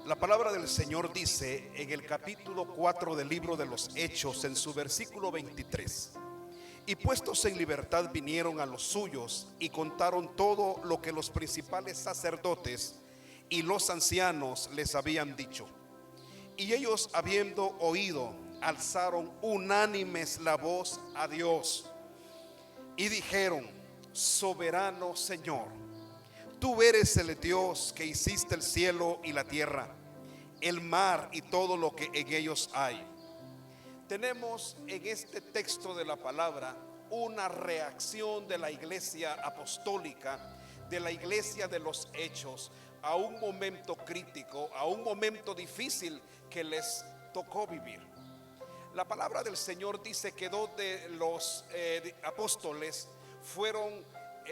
La palabra del Señor dice en el capítulo 4 del libro de los Hechos, en su versículo 23: y puestos en libertad vinieron a los suyos y contaron todo lo que los principales sacerdotes y los ancianos les habían dicho. Y ellos, habiendo oído, alzaron unánimes la voz a Dios y dijeron: soberano Señor, tú eres el Dios que hiciste el cielo y la tierra, el mar y todo lo que en ellos hay. Tenemos en este texto de la palabra una reacción de la iglesia apostólica, de la iglesia de los Hechos, a un momento crítico, a un momento difícil que les tocó vivir. La palabra del Señor dice que dos de los apóstoles fueron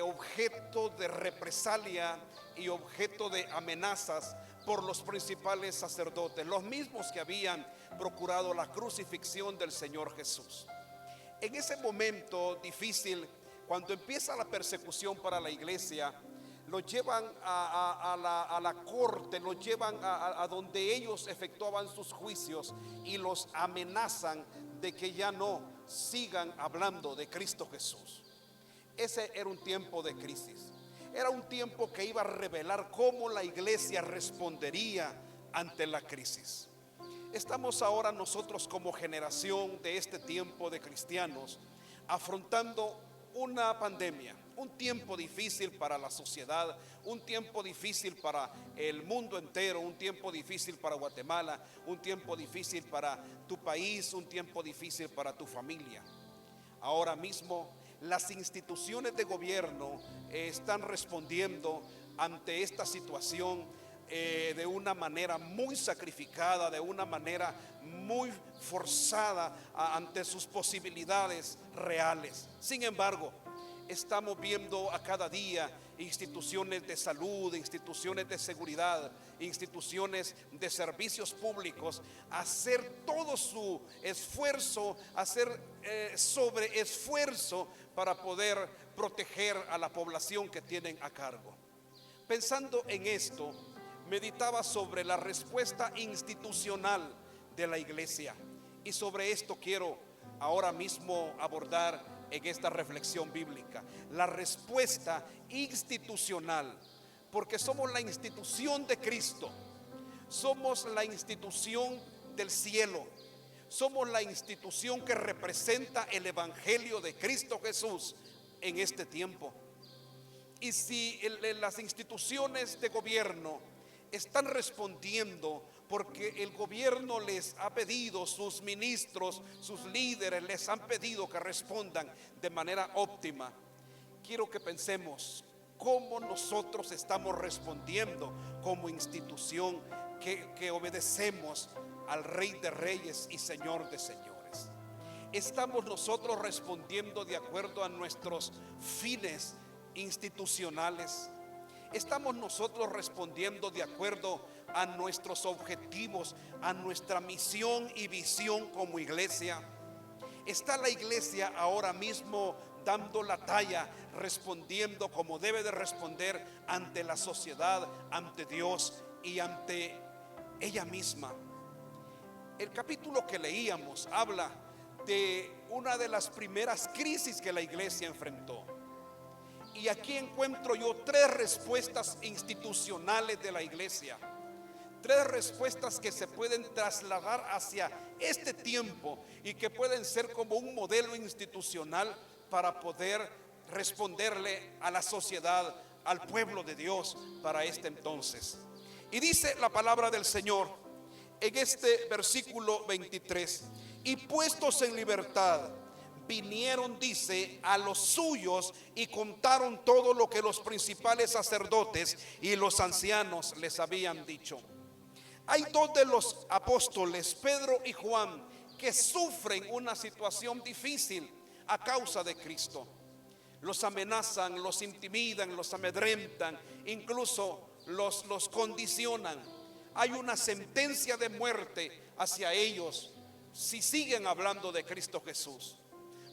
objeto de represalia y objeto de amenazas por los principales sacerdotes, los mismos que habían procurado la crucifixión del Señor Jesús. En ese momento difícil, cuando empieza la persecución para la iglesia, lo llevan a la corte, lo llevan a donde ellos efectuaban sus juicios y los amenazan de que ya no sigan hablando de Cristo Jesús. Ese era un tiempo de crisis. Era un tiempo que iba a revelar cómo la iglesia respondería ante la crisis. Estamos ahora nosotros como generación de este tiempo de cristianos afrontando una pandemia, un tiempo difícil para la sociedad, un tiempo difícil para el mundo entero, un tiempo difícil para Guatemala, un tiempo difícil para tu país, un tiempo difícil para tu familia. Ahora mismo las instituciones de gobierno están respondiendo ante esta situación de una manera muy sacrificada, de una manera muy forzada ante sus posibilidades reales. Sin embargo, estamos viendo a cada día instituciones de salud, instituciones de seguridad, instituciones de servicios públicos hacer todo su esfuerzo, hacer sobreesfuerzo para poder proteger a la población que tienen a cargo. Pensando en esto, meditaba sobre la respuesta institucional de la iglesia, y sobre esto quiero ahora mismo abordar en esta reflexión bíblica, la respuesta institucional, porque somos la institución de Cristo, somos la institución del cielo, somos la institución que representa el evangelio de Cristo Jesús en este tiempo. Y si las instituciones de gobierno están respondiendo porque el gobierno les ha pedido, sus ministros, sus líderes les han pedido que respondan de manera óptima, quiero que pensemos cómo nosotros estamos respondiendo como institución que obedecemos al Rey de Reyes y Señor de Señores. ¿Estamos nosotros respondiendo de acuerdo a nuestros fines institucionales? ¿Estamos nosotros respondiendo de acuerdo a nuestros objetivos, a nuestra misión y visión como iglesia? ¿Está la iglesia ahora mismo dando la talla, respondiendo como debe de responder ante la sociedad, ante Dios y ante ella misma? El capítulo que leíamos habla de una de las primeras crisis que la iglesia enfrentó. Y aquí encuentro yo tres respuestas institucionales de la iglesia, tres respuestas que se pueden trasladar hacia este tiempo y que pueden ser como un modelo institucional para poder responderle a la sociedad, al pueblo de Dios para este entonces. Y dice la palabra del Señor en este versículo 23: y puestos en libertad vinieron, dice, a los suyos y contaron todo lo que los principales sacerdotes y los ancianos les habían dicho. Hay dos de los apóstoles, Pedro y Juan, que sufren una situación difícil a causa de Cristo. Los amenazan, los intimidan, los amedrentan, incluso los condicionan. Hay una sentencia de muerte hacia ellos si siguen hablando de Cristo Jesús.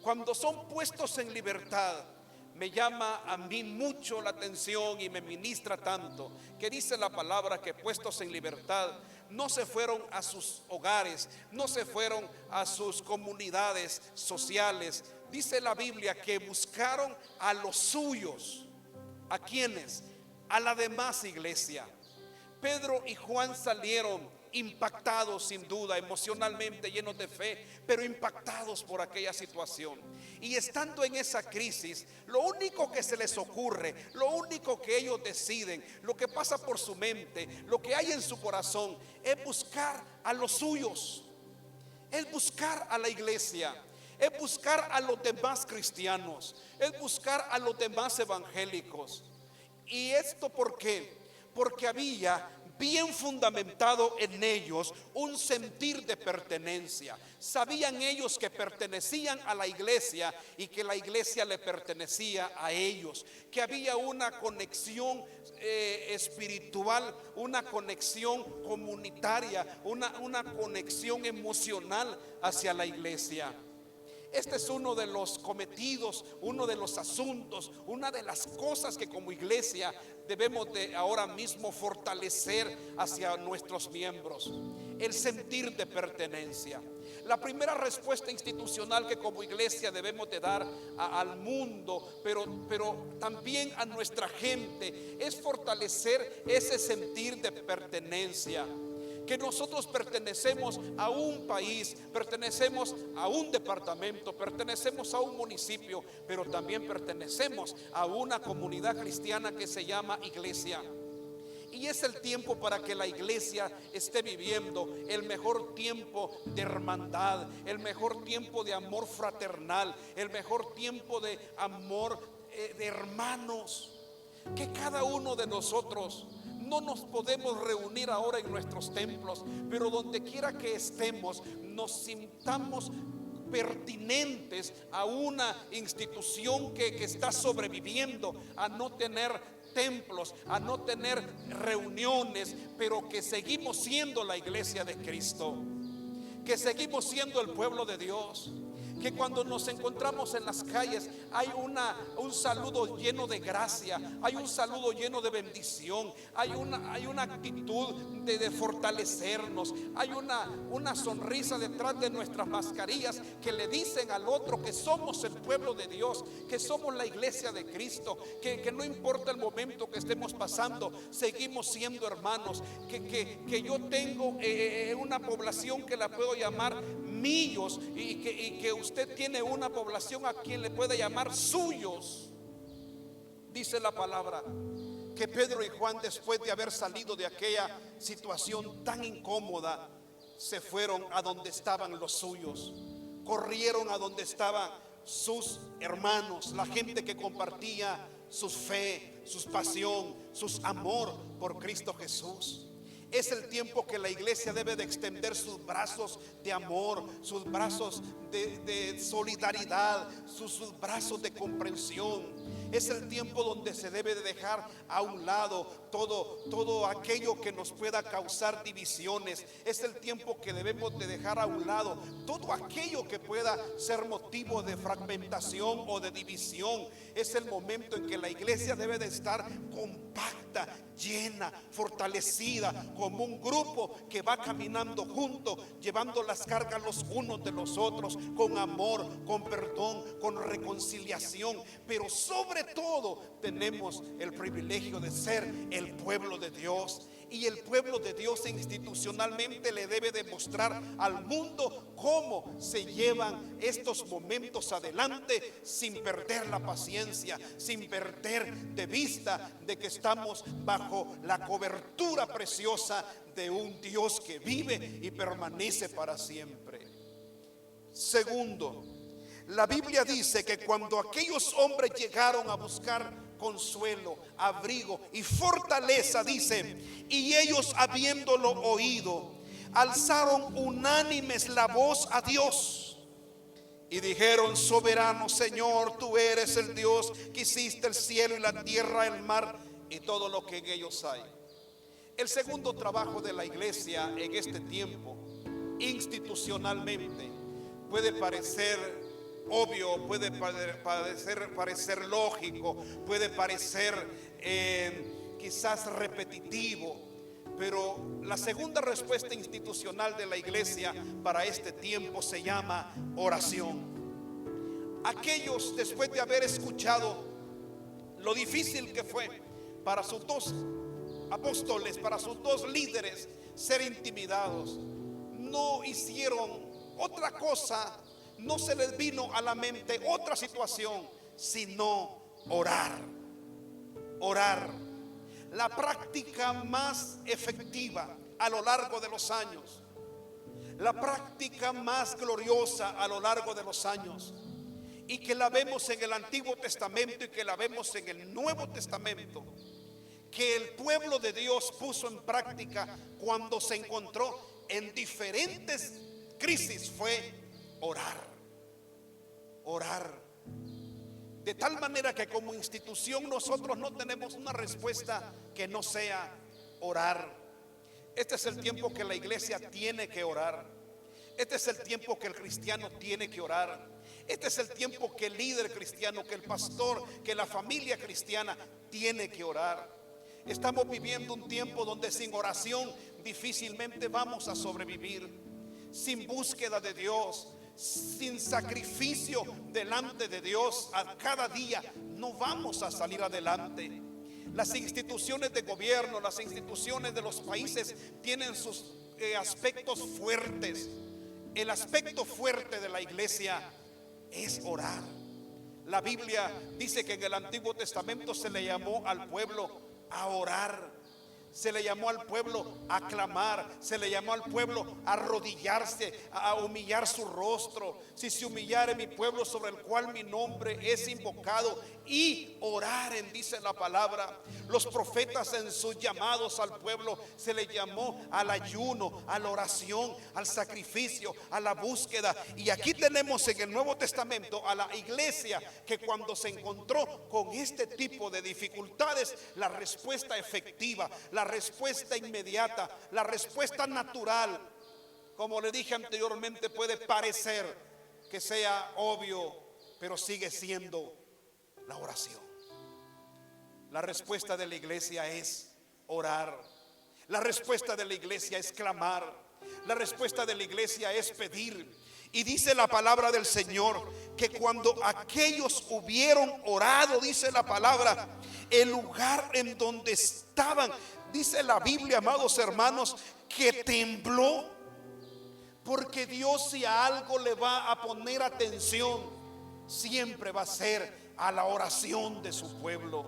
Cuando son puestos en libertad, me llama a mí mucho la atención y me ministra tanto, que dice la palabra que puestos en libertad no se fueron a sus hogares, no se fueron a sus comunidades sociales. Dice la Biblia que buscaron a los suyos. ¿A quiénes? A la demás iglesia. Pedro y Juan salieron impactados, sin duda, emocionalmente llenos de fe, pero impactados por aquella situación. Y estando en esa crisis, lo único que se les ocurre, lo único que ellos deciden, lo que pasa por su mente, lo que hay en su corazón, es buscar a los suyos, es buscar a la iglesia, es buscar a los demás cristianos, es buscar a los demás evangélicos. ¿Y esto por qué? Porque había bien fundamentado en ellos un sentir de pertenencia. Sabían ellos que pertenecían a la iglesia y que la iglesia le pertenecía a ellos, que había una conexión espiritual, una conexión comunitaria, una conexión emocional hacia la iglesia. Este es uno de los cometidos, uno de los asuntos, una de las cosas que como iglesia debemos de ahora mismo fortalecer hacia nuestros miembros: el sentir de pertenencia. La primera respuesta institucional que como iglesia debemos de dar al mundo, pero también a nuestra gente, es fortalecer ese sentir de pertenencia. Que nosotros pertenecemos a un país, pertenecemos a un departamento, pertenecemos a un municipio, pero también pertenecemos a una comunidad cristiana que se llama iglesia. Y es el tiempo para que la iglesia esté viviendo el mejor tiempo de hermandad, el mejor tiempo de amor fraternal, el mejor tiempo de amor de hermanos. Que cada uno de nosotros, no nos podemos reunir ahora en nuestros templos, pero donde quiera que estemos, nos sintamos pertinentes a una institución que está sobreviviendo a no tener templos, a no tener reuniones, pero que seguimos siendo la iglesia de Cristo, que seguimos siendo el pueblo de Dios. Que cuando nos encontramos en las calles hay un saludo lleno de gracia, hay un saludo lleno de bendición, hay una actitud de fortalecernos, hay una sonrisa detrás de nuestras mascarillas que le dicen al otro que somos el pueblo de Dios, que somos la iglesia de Cristo, que no importa el momento que estemos pasando, seguimos siendo hermanos, que yo tengo una población que la puedo llamar míos, y que usted tiene una población a quien le puede llamar suyos. Dice la palabra que Pedro y Juan, después de haber salido de aquella situación tan incómoda, se fueron a donde estaban los suyos, corrieron a donde estaban sus hermanos, la gente que compartía su fe, su pasión, su amor por Cristo Jesús. Es el tiempo que la iglesia debe de extender sus brazos de amor, sus brazos de solidaridad, sus brazos de comprensión. Es el tiempo donde se debe de dejar a un lado todo aquello que nos pueda causar divisiones. Es el tiempo que debemos de dejar a un lado todo aquello que pueda ser motivo de fragmentación o de división. Es el momento en que la iglesia debe de estar compacta, llena, fortalecida, como un grupo que va caminando junto, llevando las cargas los unos de los otros, con amor, con perdón, con reconciliación. Pero sobre todo tenemos el privilegio de ser el pueblo de Dios. Y el pueblo de Dios institucionalmente le debe demostrar al mundo cómo se llevan estos momentos adelante sin perder la paciencia, sin perder de vista de que estamos bajo la cobertura preciosa de un Dios que vive y permanece para siempre. Segundo, la Biblia dice que cuando aquellos hombres llegaron a buscar consuelo, abrigo y fortaleza, dice, y ellos habiéndolo oído, alzaron unánimes la voz a Dios y dijeron: soberano Señor, tú eres el Dios que hiciste el cielo y la tierra, el mar y todo lo que en ellos hay. El segundo trabajo de la iglesia en este tiempo, institucionalmente, puede parecer obvio, puede parecer lógico, puede parecer quizás repetitivo, pero la segunda respuesta institucional de la iglesia para este tiempo se llama oración. Aquellos, después de haber escuchado lo difícil que fue para sus dos apóstoles, para sus dos líderes ser intimidados, no hicieron otra cosa, no se les vino a la mente otra situación sino orar. Orar, la práctica más efectiva a lo largo de los años, la práctica más gloriosa a lo largo de los años, y que la vemos en el Antiguo Testamento y que la vemos en el Nuevo Testamento, que el pueblo de Dios puso en práctica cuando se encontró en diferentes crisis, fue orar. Orar. De tal manera que como institución nosotros no tenemos una respuesta que no sea orar. Este es el tiempo que la iglesia tiene que orar. Este es el tiempo que el cristiano tiene que orar. Este es el tiempo que el líder cristiano, que el pastor, que la familia cristiana tiene que orar. Estamos viviendo un tiempo donde sin oración difícilmente vamos a sobrevivir. Sin búsqueda de Dios, sin sacrificio delante de Dios a cada día, no vamos a salir adelante. Las instituciones de gobierno, las instituciones de los países tienen sus aspectos fuertes. El aspecto fuerte de la iglesia es orar. La Biblia dice que en el Antiguo Testamento se le llamó al pueblo a orar. Se le llamó al pueblo a clamar, se le llamó al pueblo a arrodillarse, a humillar su rostro. Si se humillare mi pueblo sobre el cual mi nombre es invocado, y oraren, dice la palabra. Los profetas en sus llamados al pueblo se le llamó al ayuno, a la oración, al sacrificio, a la búsqueda. Y aquí tenemos en el Nuevo Testamento a la iglesia que cuando se encontró con este tipo de dificultades, la respuesta efectiva, la respuesta inmediata, la respuesta natural, como le dije anteriormente, puede parecer que sea obvio, pero sigue siendo la oración. La respuesta de la iglesia es orar. La respuesta de la iglesia es clamar. La respuesta de la iglesia es pedir. Y dice la palabra del Señor que cuando aquellos hubieron orado, dice la palabra, el lugar en donde estaban, dice la Biblia, amados hermanos, que tembló. Porque Dios, si a algo le va a poner atención, siempre va a ser a la oración de su pueblo,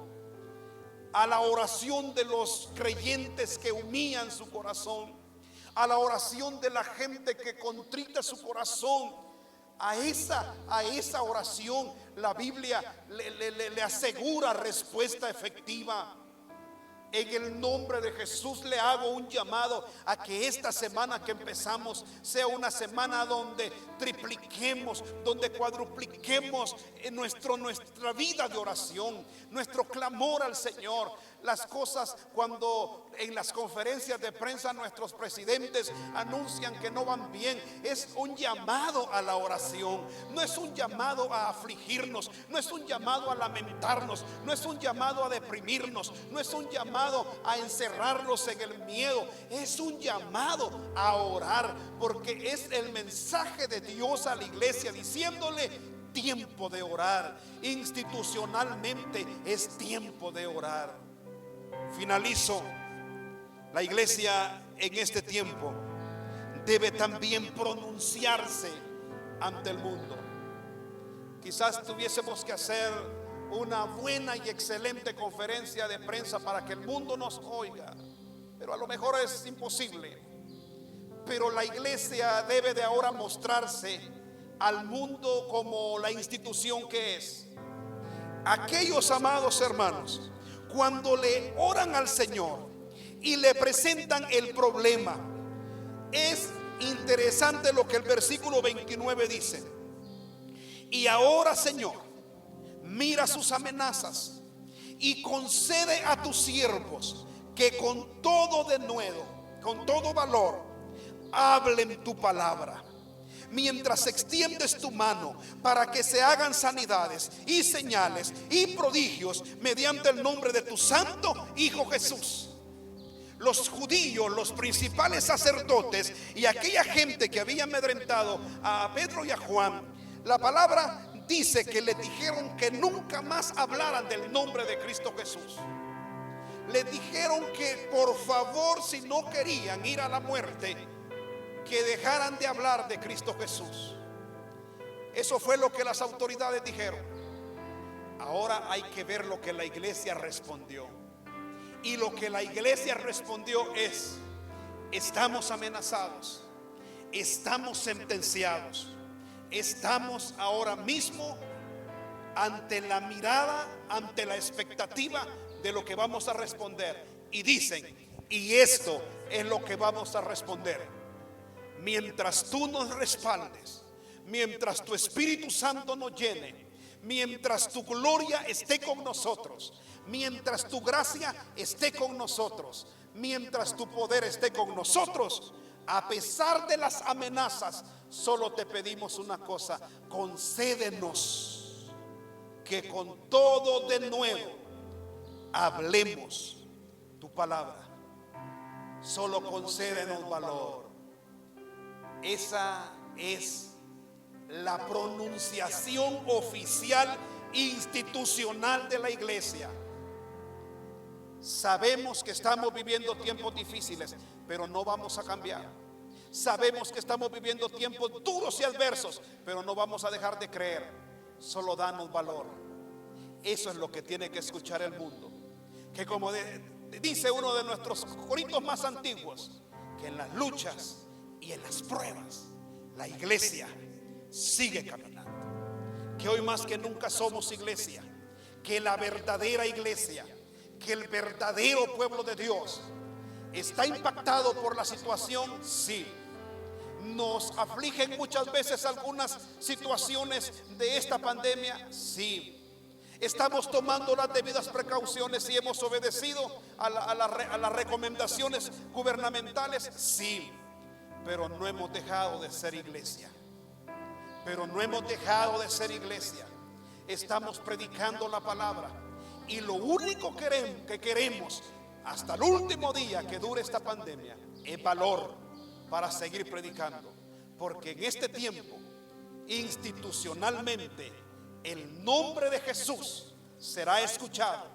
a la oración de los creyentes que humillan su corazón, a la oración de la gente que contrita su corazón. A esa oración la Biblia le asegura respuesta efectiva. En el nombre de Jesús le hago un llamado a que esta semana que empezamos sea una semana donde tripliquemos, donde cuadrupliquemos nuestra vida de oración, nuestro clamor al Señor. Las cosas, cuando en las conferencias de prensa nuestros presidentes anuncian que no van bien, es un llamado a la oración. No es un llamado a afligirnos, no es un llamado a lamentarnos, no es un llamado a deprimirnos, no es un llamado a encerrarnos en el miedo, es un llamado a orar, porque es el mensaje de Dios a la iglesia diciéndole: tiempo de orar. Institucionalmente es tiempo de orar. Finalizo. La iglesia en este tiempo debe también pronunciarse ante el mundo. Quizás tuviésemos que hacer una buena y excelente conferencia de prensa para que el mundo nos oiga, pero a lo mejor es imposible. Pero la iglesia debe de ahora mostrarse al mundo como la institución que es. Aquellos, amados hermanos, cuando le oran al Señor y le presentan el problema, es interesante lo que el versículo 29 dice: y ahora, Señor, mira sus amenazas y concede a tus siervos que con todo denuedo, con todo valor, hablen tu palabra. mientras extiendes tu mano para que se hagan sanidades y señales y prodigios mediante el nombre de tu santo Hijo Jesús. Los judíos, los principales sacerdotes y aquella gente que había amedrentado a Pedro y a Juan, la palabra dice que le dijeron que nunca más hablaran del nombre de Cristo Jesús. Le dijeron que por favor, si no querían ir a la muerte, que dejaran de hablar de Cristo Jesús. Eso fue lo que las autoridades dijeron. Ahora hay que ver lo que la iglesia respondió. Y lo que la iglesia respondió es: estamos amenazados, estamos sentenciados, estamos ahora mismo ante la mirada, ante la expectativa de lo que vamos a responder. Y dicen, y esto es lo que vamos a responder: mientras tú nos respaldes, mientras tu Espíritu Santo nos llene, mientras tu gloria esté con nosotros, mientras tu gracia esté con nosotros, mientras tu poder esté con nosotros, a pesar de las amenazas, solo te pedimos una cosa: concédenos que con todo de nuevo hablemos tu palabra. Solo concédenos valor. Esa es la pronunciación oficial institucional de la iglesia. Sabemos que estamos viviendo tiempos difíciles, pero no vamos a cambiar. Sabemos que estamos viviendo tiempos duros y adversos, pero no vamos a dejar de creer. Solo danos valor. Eso es lo que tiene que escuchar el mundo. Que como dice uno de nuestros coritos más antiguos, que en las luchas y en las pruebas la iglesia sigue caminando. Que hoy más que nunca somos iglesia, que la verdadera iglesia, que el verdadero pueblo de Dios está impactado por la situación. Sí, nos afligen muchas veces algunas situaciones de esta pandemia. Sí, estamos tomando las debidas precauciones y hemos obedecido a las recomendaciones gubernamentales. Sí, pero no hemos dejado de ser iglesia. Pero no hemos dejado de ser iglesia. Estamos predicando la palabra. Y lo único que queremos hasta el último día que dure esta pandemia es valor para seguir predicando. Porque en este tiempo, institucionalmente, el nombre de Jesús será escuchado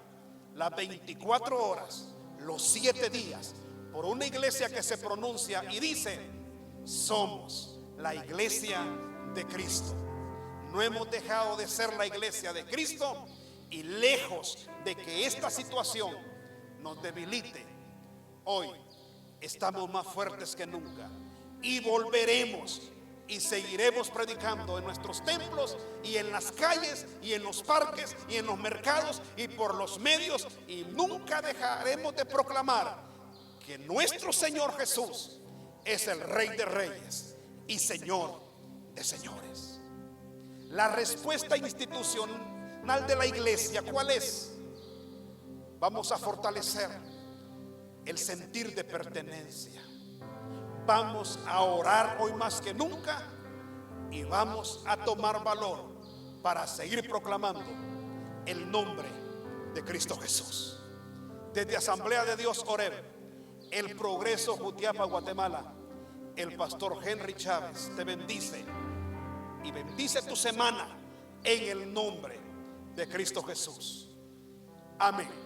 las 24 horas, los 7 días, por una iglesia que se pronuncia y dice: somos la iglesia de Cristo. No hemos dejado de ser la iglesia de Cristo, y lejos de que esta situación nos debilite, hoy estamos más fuertes que nunca y volveremos y seguiremos predicando en nuestros templos y en las calles y en los parques y en los mercados y por los medios, y nunca dejaremos de proclamar que nuestro Señor Jesús es el Rey de Reyes y Señor de señores. La respuesta institucional de la iglesia, ¿cuál es? Vamos a fortalecer el sentir de pertenencia. Vamos a orar hoy más que nunca y vamos a tomar valor para seguir proclamando el nombre de Cristo Jesús. Desde Asamblea de Dios Oreb, El Progreso, Jutiapa, Guatemala, el pastor Henry Chávez te bendice y bendice tu semana en el nombre de Cristo Jesús. Amén.